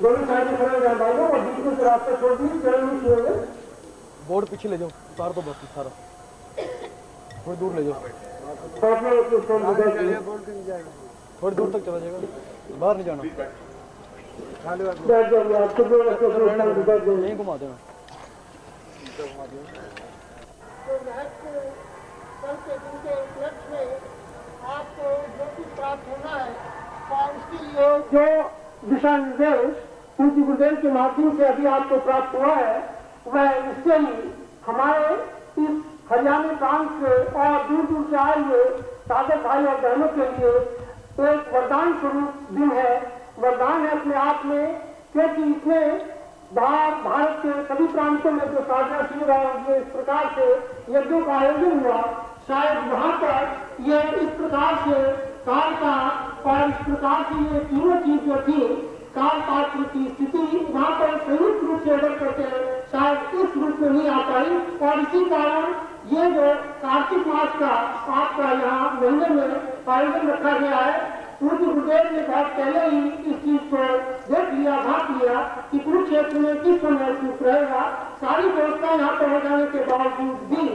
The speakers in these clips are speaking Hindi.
दोनों साइड खड़े हो जाए और बीच में रास्ता छोड़ दी चरण हुए। बोर्ड पीछे ले जाओ, उतार दो बाकी सारा, थोड़ी दूर ले जाओ, थोड़ी दूर तक चला जाएगा, बाहर नहीं जाना, नहीं घुमा देना। कल के दिन के उपलक्ष्य में आपको जो कुछ प्राप्त होना है और उसके लिए जो दिशा निर्देश पूज्य गुरुदेव के माध्यम से अभी आपको प्राप्त हुआ है वह इससे ही हमारे इस हरियाणा प्रांत से और दूर दूर से आए हुए साधक भाई और बहनों के लिए एक वरदान स्वरूप दिन है। वरदान है अपने आप में, क्योंकि इसमें भारत के सभी प्रांतों में जो साधना शिविर और इस प्रकार से यज्ञों का आयोजन हुआ, शायद वहां पर ये इस प्रकार से काल का और इस प्रकार से ये तीनों चीज जो थी काल पात्र की स्थिति वहां पर संयुक्त रूप से अगर करते हैं शायद इस रूप में नहीं आ पाई। और इसी कारण ये जो कार्तिक मास का आपका यहाँ महीने में आयोजन रखा गया है, पूज्य गुरुदेव ने बहुत पहले ही इस चीज को देख लिया, भाग लिया कि कुरुक्षेत्र में किस समय सूख रहेगा। सारी व्यवस्था यहाँ पर हो जाने के बावजूद भी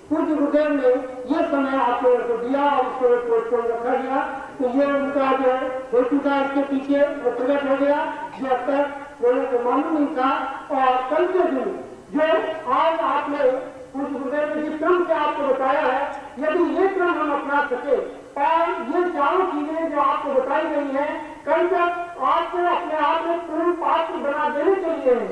पूज्य गुरुदेव ने ये समय आप लोगों को दिया और उसको पोस्टपोन रखा गया। तो ये उनका जो हेतु था इसके पीछे वो प्रकट हो गया जो अब तक लोगों को मालूम नहीं था। और कल के दिन जो आज आपने पूज्य गुरुदेव ने जिस क्रम से आपको बताया है, यदि ये क्रम हम अपना सके और ये चारों चीजें जो आपको बताई गई है कल तक आपको अपने आप में पूर्ण पात्र बना देने के लिए है,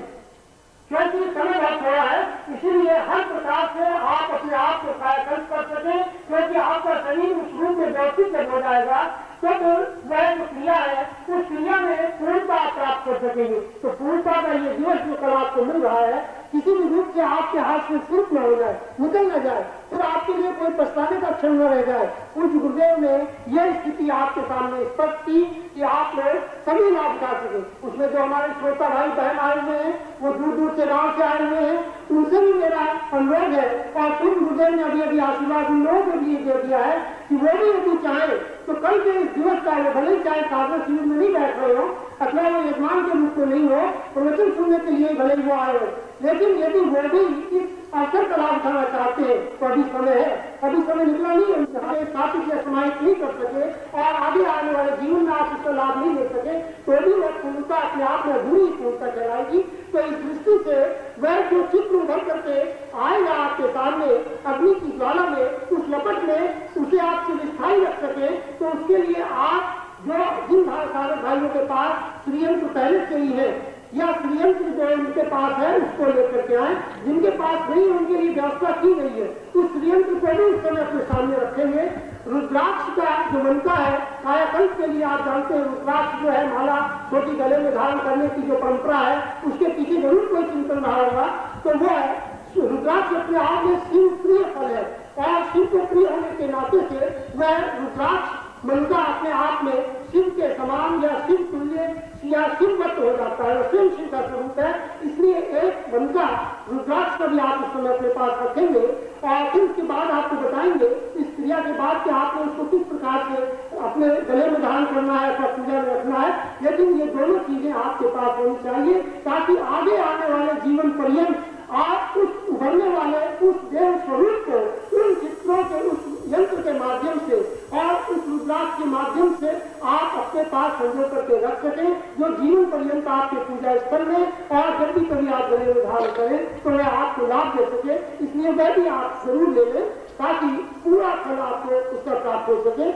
क्योंकि समय बहुत थोड़ा है, इसीलिए हर प्रकार से आप अपने आप को कायाकल्प कर सके, क्योंकि आपका शरीर उस रूप में व्यवस्थित हो जाएगा तब वह जो क्रिया है उस क्रिया में पूर्णता प्राप्त कर सकेंगे। तो पूर्णता का ये दिवस जो कल आपको मिल रहा है किसी भी रूप से आपके हाथ से सिर्फ न हो जाए, निकल न जाए, फिर आपके लिए कोई पछताने का क्षण न रह जाए। पूज्य गुरुदेव ने यह स्थिति आपके सामने स्पष्ट की कि आप लोग सभी लाभ उठा सके। उसमें जो हमारे श्रोता भाई बहन आए हुए हैं वो दूर दूर से गाँव से आए हुए हैं, उनसे भी मेरा अनुरोध है और पूज्य गुरुदेव ने अभी आशीर्वाद उन लोगों के लिए दे दिया है कि वो भी यदि चाहे तो कल के इस दिवस का वो भले ही चाहे साधना शिविर में नहीं बैठ रहे हो अथवा वो यजमान के रूप में नहीं हो, प्रवचन सुनने के लिए भले ही वो आए हो, लेकिन यदि वो भी इस अवसर का लाभ उठाना चाहते हैं तो अभी समय है, अभी समय निकला नहीं है, साथ ही समाहित नहीं कर सके और आगे आने वाले जीवन में आप इसका लाभ नहीं ले सके तो भी वह पूर्णता अपने आप में अधूरी पूर्णता कहलाएगी। तो इस दृष्टि से वह जो चित्र उभर करके आएगा आपके सामने अग्नि की ज्वाला में, उस लपट में उसे आप चिरस्थायी रख सके, तो उसके लिए आप जो जिन सारे भाइयों के पास श्रीयंत्र पहले से ही है या श्रीयंत्र जो उनके पास है उसको लेकर के आए, जिनके पास नहीं उनके लिए व्यवस्था की गई है उस श्रीयंत्र को भी उस समय अपने सामने रखेंगे। रुद्राक्ष का जो बनता है कायाकल्प के लिए आप जानते हैं रुद्राक्ष जो है माला छोटी गले में धारण करने की जो परंपरा है उसके पीछे जरूर कोई चिंतन रहा होगा। तो वो है रुद्राक्ष अपने आप में शिव प्रिय फल है और शिव के प्रिय होने के नाते से वह रुद्राक्ष मनका अपने आप में शिव के समान या शिव तुल्य या शिववत हो जाता है, स्वयं शिव का स्वरूप है। इसलिए एक मनका रुद्राक्ष का भी आप उस समय अपने पास रखेंगे और फिर उसके बाद आपको बताएंगे इस क्रिया के बाद कि आपने उसको किस प्रकार से अपने गले में धारण करना है अथवा पूजा में रखना है। लेकिन ये दोनों चीजें आपके पास होनी चाहिए ताकि आगे आने वाले जीवन पर्यंत आप उस उभरने वाले उस देव स्वरूप को उन चित्रों के उस यंत्र के माध्यम से और उस रुद्राक्ष के माध्यम से आप अपने पास संजो करके रख सकें जो जीवन पर्यंत आपके पूजा स्थल में और जब भी कभी आप गले में धारण करें तो वह आपको लाभ दे सके। इसलिए वह भी आप जरूर ले लें ताकि पूरा फल आपको उसका प्राप्त हो सके।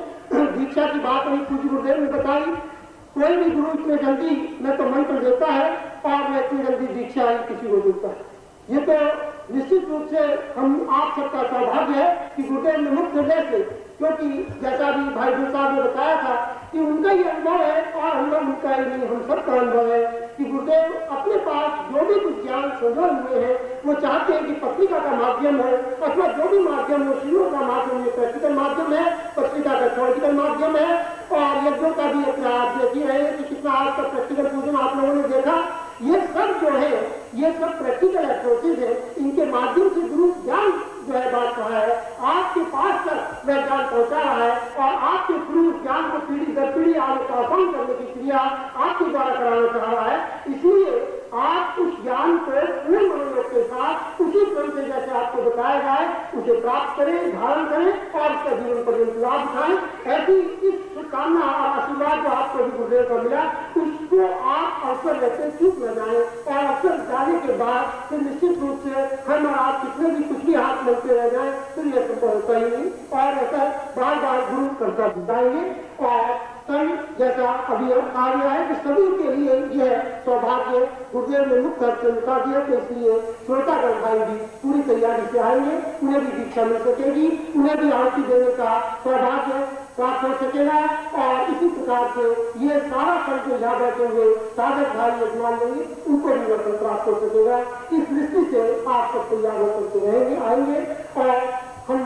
दीक्षा की बात नहीं पूज्य गुरुदेव ने बताई, कोई भी गुरु इतने जल्दी न तो मंत्र देता है और न इतनी जल्दी दीक्षा किसी को देता है। ये तो निश्चित रूप से हम आप सबका सौभाग्य है कि गुरुदेव ने मुक्त हृदय से, क्योंकि जैसा भी भाई गुरु साहब ने बताया था कि उनका ये अनुभव है और अनुभव उनका ही नहीं हम सबका अनुभव है कि गुरुदेव अपने पास जो भी कुछ ज्ञान संजोए हुए हैं वो चाहते हैं कि पत्रिका का माध्यम हो अथवा जो भी माध्यम हो, शिविरों का माध्यम है, प्रैक्टिकल माध्यम है, पत्रिका का थ्योरेटिकल माध्यम है और यज्ञों का भी अपना आप देख ही रहे हैं कि कितना आज तक प्रैक्टिकल पूजन आप लोगों ने देखा। ये सब जो है ये सब प्रैक्टिकल एक्टिविटीज है, इनके माध्यम से गुरु ज्ञान जो है बात रहा है आपके पास तक वह ज्ञान पहुंचा रहा है और आपके गुरु ज्ञान को पीढ़ी दर पीढ़ी आगे का आसान करने की क्रिया आपके द्वारा कराना चाह रहा है। इसलिए आप उस ज्ञान को पूर्ण मनोयोग के साथ उसी क्रम से जैसे आपको बताया जाए उसे प्राप्त करें, धारण करें और उसका जीवन पर्यंत लाभ उठाएं। ऐसी इस शुभकामना और आशीर्वाद जो आपको भी गुरुदेव का मिला उसको आप अवसर लेते चूक न जाए और अवसर जाने के बाद फिर निश्चित रूप से हम और आप कितने भी कुछ भी हाथ मिलते रह जाए फिर यह संभव होता ही नहीं और ऐसा बार बार गुरु करता बताएंगे। और कल जैसा अभी आ गया है कि सभी के लिए यह सौभाग्य गुरुदेव ने मुक्त से बता दिया तो इसलिए श्रोतागण भाई भी पूरी तैयारी से आएंगे, उन्हें भी दीक्षा मिल सकेगी, उन्हें भी आहुति देने का सौभाग्य प्राप्त हो सकेगा। और इसी प्रकार से ये सारा फल जो यहाँ बैठे हुए साधक भाई यजमान लेंगे उनको भी वर्तन प्राप्त हो सकेगा। इस दृष्टि से आप सब तैयार होकर के रहेंगे आएंगे और हम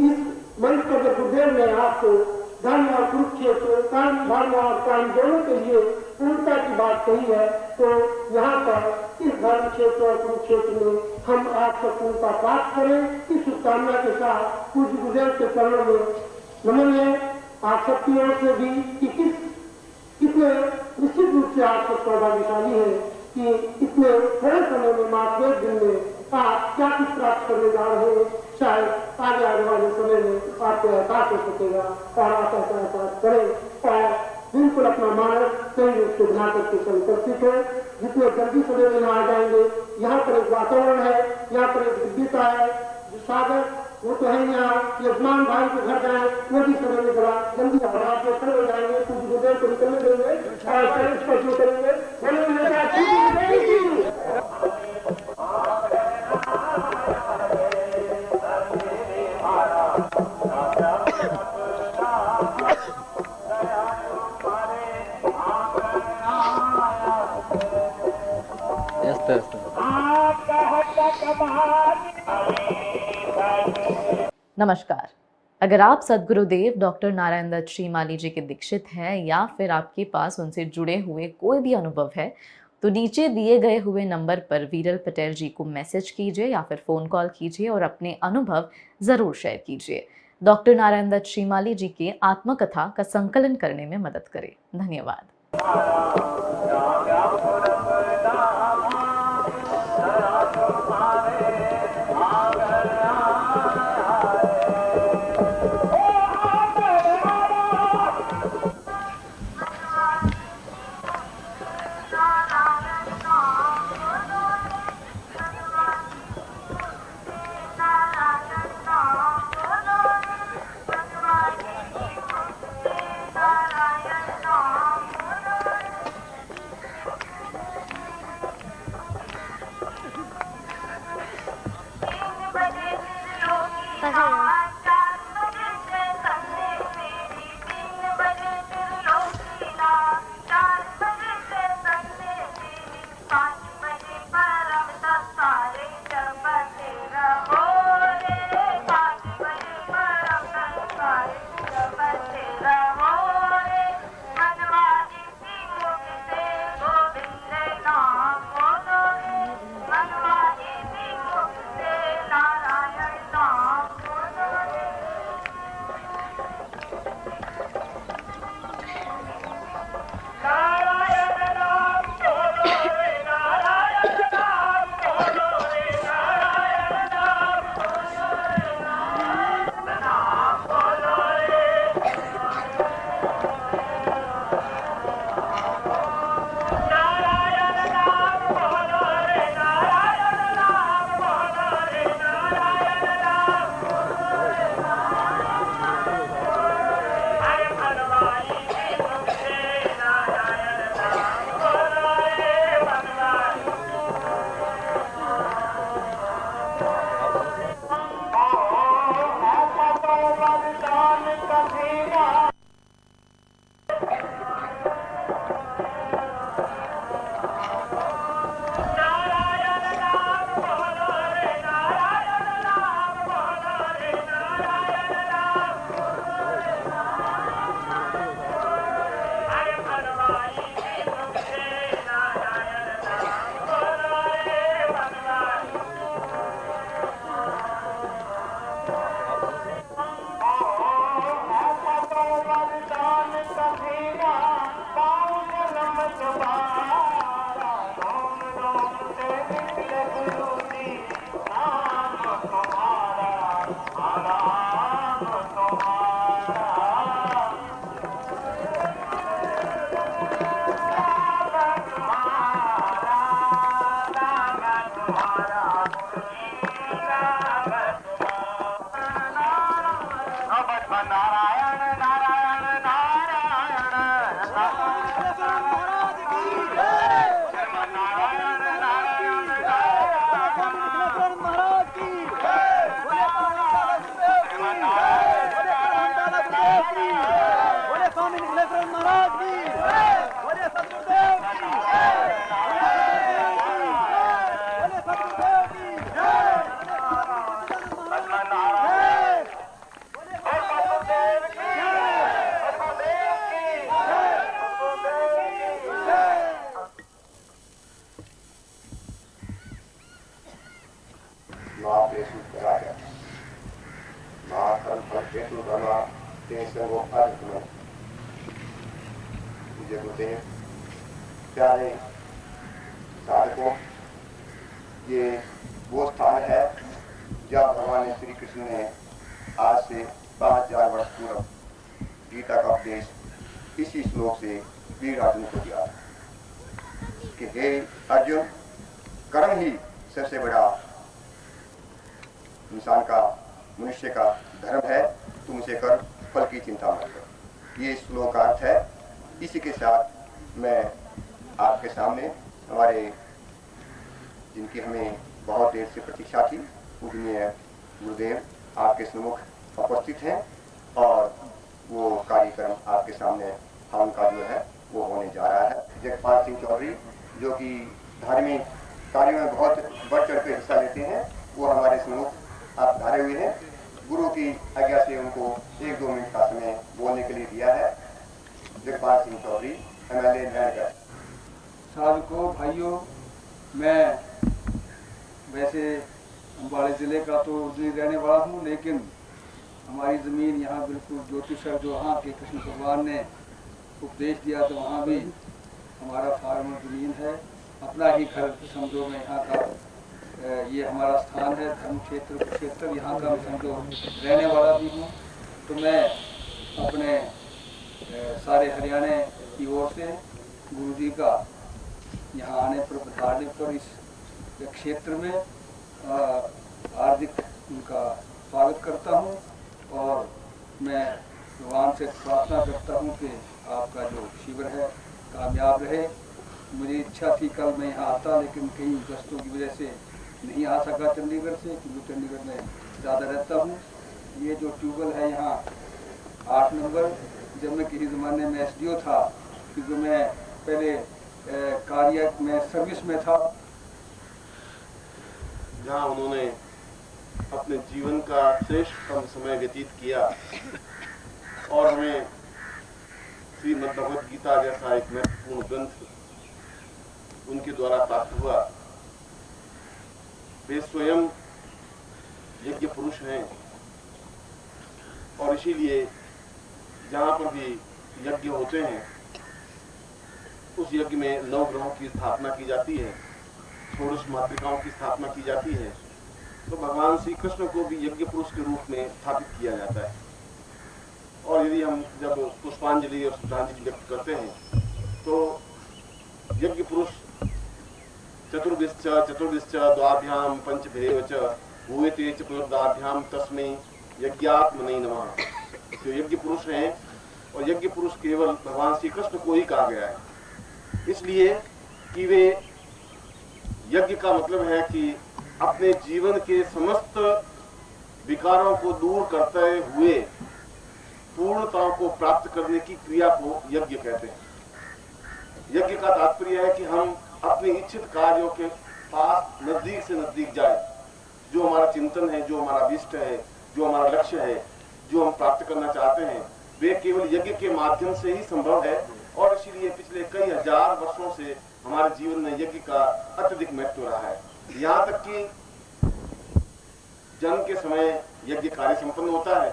इस मंच पर जब गुरुदेव ने आपको धर्म और कुरुक्षेत्र, कर्म, धर्म और कर्म दोनों के लिए पूर्णता की बात कही है तो यहाँ पर इस धर्म क्षेत्र और कुरुक्षेत्र में हम आपको पूर्णता प्राप्त करें। इस शुभकामना के साथ पूज्य गुरुदेव के चरणों में नमन है आप सबकी ओर से भी कि कितने निश्चित रूप से आप सब सौभाग्यशाली है कि इतने थोड़े समय में मात्र 1 दिन में आप क्या कुछ प्राप्त करने जा रहे हैं। शायद आगे आने वाले समय में आपको एहसास हो सकेगा और आप ऐसा एहसास करें और बिल्कुल अपना मानस सही रूप से बना करके उपस्थित हो। जितने जल्दी समय में यहाँ आ जाएंगे, यहाँ पर एक वातावरण है, यहाँ पर एक दिव्यता है। जो साधक वो तो है यहाँ यजमान भाई के घर जाए वो भी समय में बड़ा जल्दी आप खड़े हो जाएंगे, कुछ गुरुदेव को निकलने देंगे और स्पर्श करेंगे। नमस्कार। अगर आप सद्गुरुदेव डॉक्टर नारायण दत्त श्रीमाली जी के दीक्षित हैं या फिर आपके पास उनसे जुड़े हुए कोई भी अनुभव है तो नीचे दिए गए हुए नंबर पर वीरल पटेल जी को मैसेज कीजिए या फिर फ़ोन कॉल कीजिए और अपने अनुभव ज़रूर शेयर कीजिए। डॉक्टर नारायण दत्त श्रीमाली जी के आत्मकथा का संकलन करने में मदद करें। धन्यवाद। प्यारे साधकों, ये वो स्थान है जहाँ भगवान श्री कृष्ण ने आज से 5000 वर्ष पूर्व गीता का उपदेश इसी श्लोक से वीर अर्जुन को दिया कि हे अर्जुन, कर्म ही सबसे बड़ा इंसान का, मनुष्य का धर्म है, तुम उसे कर, फल की चिंता मत करो। ये श्लोक का अर्थ है। इसी के साथ मैं आपके सामने हमारे जिनकी हमें बहुत देर से प्रतीक्षा थी, पूजनीय गुरुदेव आपके सम्मुख उपस्थित हैं और वो कार्यक्रम आपके सामने हम का जो है वो होने जा रहा है। जगपाल सिंह चौधरी जो कि धार्मिक कार्यों में बहुत बढ़ चढ़ कर हिस्सा लेते हैं, वो हमारे सम्मुख आप धारे हुए हैं। गुरु की आज्ञा से उनको 1-2 मिनट का समय बोलने के लिए दिया है। जगपाल सिंह चौधरी, MLA नैनगढ़। साधकों, भाइयों, मैं वैसे अम्बाड़े ज़िले का तो रहने वाला हूँ, लेकिन हमारी ज़मीन यहाँ बिल्कुल ज्योतिषर जो वहाँ के कृष्ण भगवान ने उपदेश दिया तो वहाँ भी हमारा फार्म ज़मीन है। अपना ही घर समझो, में यहाँ का ये हमारा स्थान है, धर्म क्षेत्र यहाँ का समझो रहने वाला भी हूँ। तो मैं अपने सारे हरियाणा की ओर से गुरु जी का यहाँ आने पर, पधारने पर इस क्षेत्र में हार्दिक उनका स्वागत करता हूँ और मैं भगवान से प्रार्थना करता हूँ कि आपका जो शिविर है कामयाब रहे। मुझे इच्छा थी कल मैं यहाँ आता, लेकिन कई गस्तों की वजह से नहीं आ सका चंडीगढ़ से, क्योंकि चंडीगढ़ में ज़्यादा रहता हूँ। ये जो ट्यूबवेल है यहाँ 8 नंबर, जब मैं किसी ज़माने में SDO था, क्योंकि मैं पहले कार्य में सर्विस में था, जहाँ उन्होंने अपने जीवन का श्रेष्ठतम समय व्यतीत किया और हमें श्रीमद् भगवद गीता जैसा एक महत्वपूर्ण ग्रंथ उनके द्वारा प्राप्त हुआ। वे स्वयं यज्ञ पुरुष हैं और इसीलिए जहाँ पर भी यज्ञ होते हैं उस यज्ञ में 9 ग्रहों की स्थापना की जाती है, 16 मातृकाओं की स्थापना की जाती है। तो भगवान श्री कृष्ण को भी यज्ञ पुरुष के रूप में स्थापित किया जाता है। और यदि हम जब पुष्पांजलि और श्रद्धांजलि व्यक्त करते हैं तो यज्ञ पुरुष चतुर्दिश्च द्वाभ्याम पंचभेव च भूयते च पुनर्दाभ्याम तस्मै यज्ञात्मने नमः। जो यज्ञ पुरुष हैं, और यज्ञ पुरुष केवल भगवान श्री कृष्ण को ही कहा गया है, इसलिए कि वे यज्ञ का मतलब है कि अपने जीवन के समस्त विकारों को दूर करते हुए पूर्णता को प्राप्त करने की क्रिया को यज्ञ कहते हैं। यज्ञ का तात्पर्य है कि हम अपने इच्छित कार्यों के पास नजदीक से नजदीक जाए। जो हमारा चिंतन है, जो हमारा अभिष्ट है, जो हमारा लक्ष्य है, जो हम प्राप्त करना चाहते हैं, वे केवल यज्ञ के माध्यम से ही संभव है। और इसीलिए पिछले कई हजार वर्षों से हमारे जीवन में यज्ञ का अत्यधिक महत्व रहा है। यहाँ तक कि जन्म के समय यज्ञ कार्य संपन्न होता है,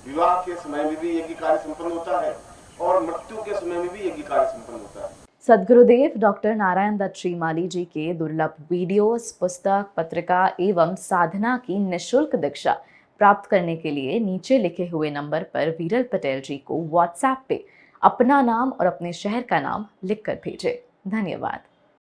विवाह के समय में भी यज्ञ कार्य संपन्न होता है और मृत्यु के समय में भी यज्ञ कार्य संपन्न होता है। सद्गुरुदेव डॉक्टर नारायण दत्त श्रीमाली जी के दुर्लभ वीडियोस, पुस्तक, पत्रिका एवं साधना की निःशुल्क दीक्षा प्राप्त करने के लिए नीचे लिखे हुए नंबर पर वीरल पटेल जी को व्हाट्सएप पे अपना नाम और अपने शहर का नाम लिखकर भेजें। धन्यवाद।